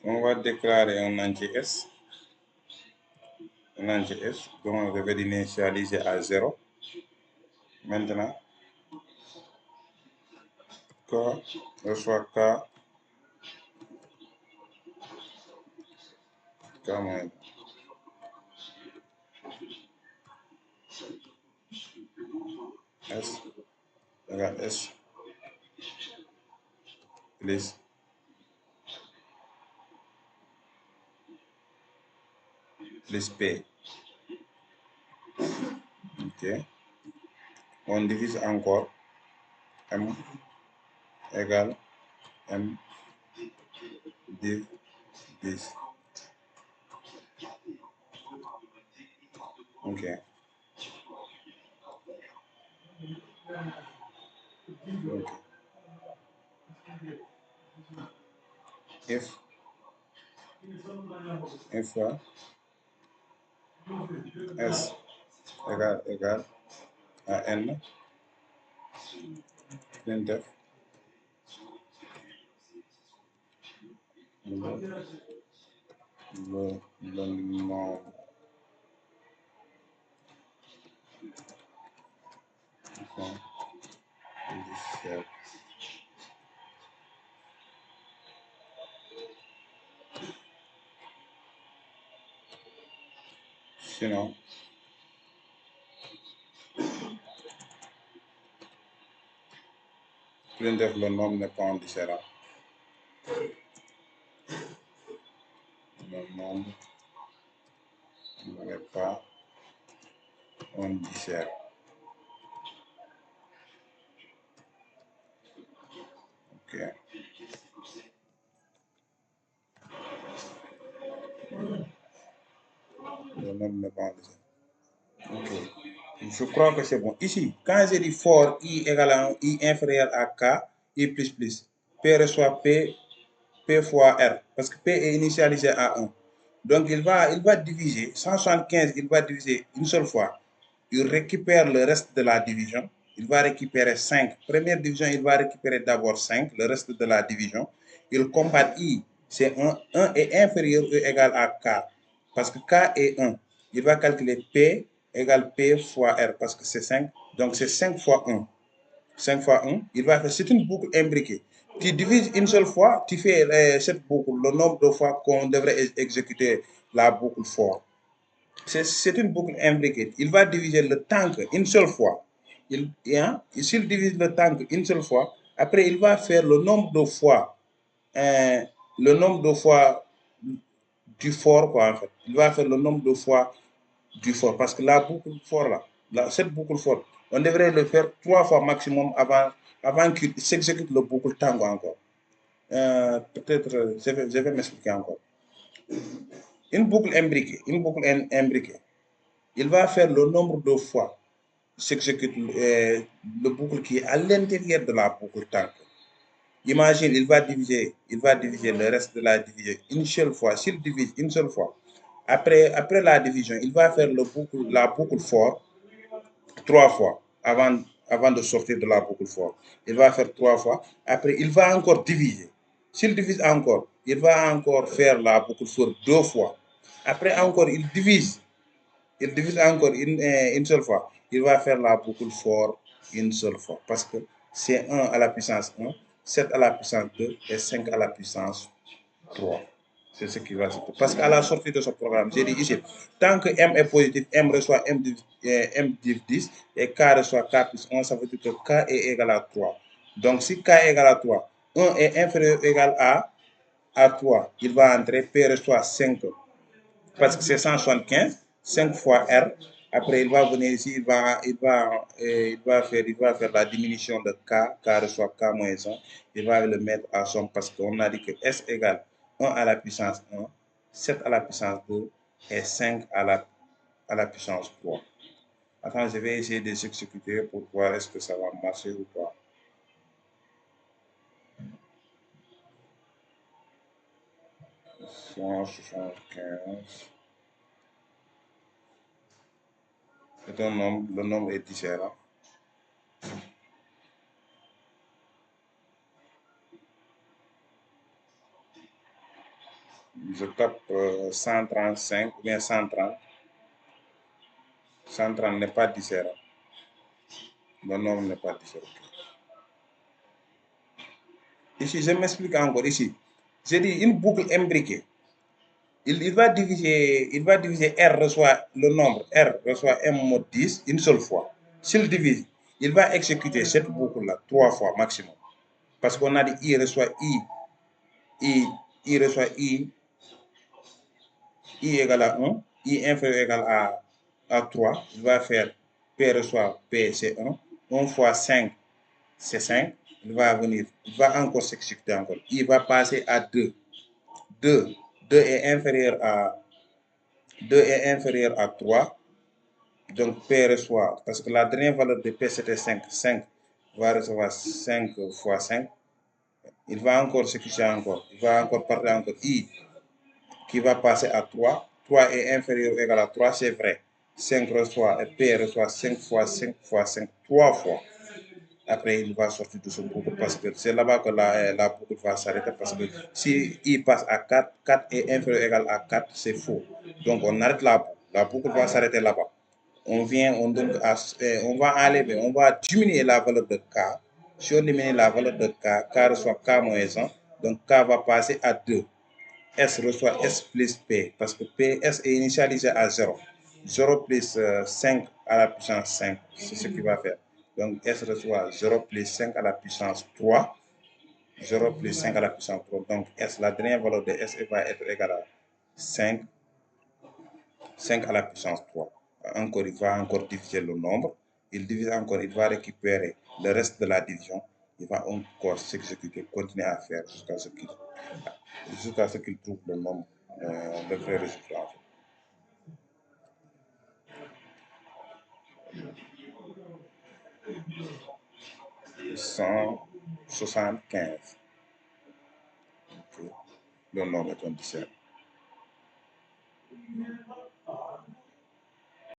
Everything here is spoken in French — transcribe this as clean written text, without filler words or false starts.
On va déclarer un entier S. Un entier S dont je vais l'initialiser à 0. Maintenant, K reçoit K moins S égale S plus P. Ok. On divise encore. M égale M div 10. Ok. Ok. If fois S égale à N, printf le nombre conditionnel. Sinon, printf le nombre n'est pas indiférent. Le nombre n'est pas indiférent. Ok. Le nombre n'est pas indiférent. Ok. Je crois que c'est bon. Ici, quand j'ai dit for i égale à 1, i inférieur à k, i plus plus, p reçoit p, p fois r, parce que p est initialisé à 1. Donc, il va diviser, 175, il va diviser une seule fois. Il récupère le reste de la division. Il va récupérer 5. Première division, il va récupérer d'abord 5, le reste de la division. Il combat i, c'est 1. 1 est inférieur ou égal à k, parce que k est 1. Il va calculer p égale p fois r, parce que c'est 5. Donc, c'est 5 fois 1. 5 fois 1, il va faire, c'est une boucle imbriquée. Tu divises une seule fois, tu fais cette boucle, le nombre de fois qu'on devrait exécuter la boucle for. C'est une boucle imbriquée. Il va diviser le tank une seule fois. S'il divise le tank une seule fois, après il va faire le nombre de fois du for, quoi, en fait. Il va faire le nombre de fois du for, parce que la boucle for là, cette boucle for, on devrait le faire 3 fois maximum avant qu'il s'exécute le boucle tango encore. Peut-être, je vais m'expliquer encore. Une boucle imbriquée, il va faire le nombre de fois s'exécute le boucle qui est à l'intérieur de la boucle tank. Imagine, il va diviser le reste de la division une seule fois. S'il divise une seule fois, après la division, il va faire la boucle for 3 fois avant de sortir de la boucle for. Il va faire 3 fois. Après, il va encore diviser. S'il divise encore, il va encore faire la boucle for 2 fois. Après encore, il divise encore une seule fois. Il va faire la boucle for une seule fois. Parce que c'est 1 à la puissance 1, 7 à la puissance 2 et 5 à la puissance 3. C'est ce qui va se passer. Parce qu'à la sortie de ce programme, j'ai dit ici, tant que M est positif, M reçoit M div 10 et K reçoit K plus 1, ça veut dire que K est égal à 3. Donc si K est égal à 3, 1 est inférieur ou égal à 3, il va entrer, P reçoit 5, parce que c'est 175, 5 fois R. Après, il va venir ici, il va faire la diminution de K reçoit K moins 1. Il va le mettre à somme parce qu'on a dit que S égale 1 à la puissance 1, 7 à la puissance 2 et 5 à la puissance 3. Attends, je vais essayer de s'exécuter pour voir est-ce que ça va marcher ou pas. 175. C'est un nombre, le nombre est différent. Je tape 135 ou bien 130. 130 n'est pas différent. Le nombre n'est pas différent. Ici, je m'explique encore ici. J'ai dit une boucle imbriquée. Il va diviser R reçoit le nombre, R reçoit M mod 10 une seule fois. S'il divise, il va exécuter cette boucle-là 3 fois maximum. Parce qu'on a dit I reçoit I reçoit I égale à 1, I inférieur égale à 3. Il va faire P reçoit P, c'est 1. 1 fois 5, c'est 5. Il va encore s'exécuter encore. I va passer à 2. 2 est inférieur à 3. Donc P reçoit, parce que la dernière valeur de P c'était 5. 5 va recevoir 5 fois 5. Il va encore s'exécuter encore. Il va encore partir encore I qui va passer à 3. 3 est inférieur ou égal à 3, c'est vrai. 5 reçoit, et P reçoit 5 fois 5 fois 5, 3 fois. Après, il va sortir de ce boucle parce que c'est là-bas que la boucle va s'arrêter parce que si I passe à 4, 4 est inférieur ou égal à 4, c'est faux. Donc, on arrête la boucle. La boucle va s'arrêter là-bas. On va enlever, on va diminuer la valeur de K. Si on diminue la valeur de K, K reçoit K moins 1, donc K va passer à 2. S reçoit S plus P, parce que PS est initialisé à 0. 0 plus 5 à la puissance 5, c'est ce qu'il va faire. Donc S reçoit 0 plus 5 à la puissance 3. 0 plus 5 à la puissance 3. Donc S, la dernière valeur de S va être égale à 5. 5 à la puissance 3. Encore, il va encore diviser le nombre. Il divise encore, il va récupérer le reste de la division. Il va encore s'exécuter, continuer à faire jusqu'à ce qu'il trouve le nombre, le vrai résultat. 175. Le nombre est un 17.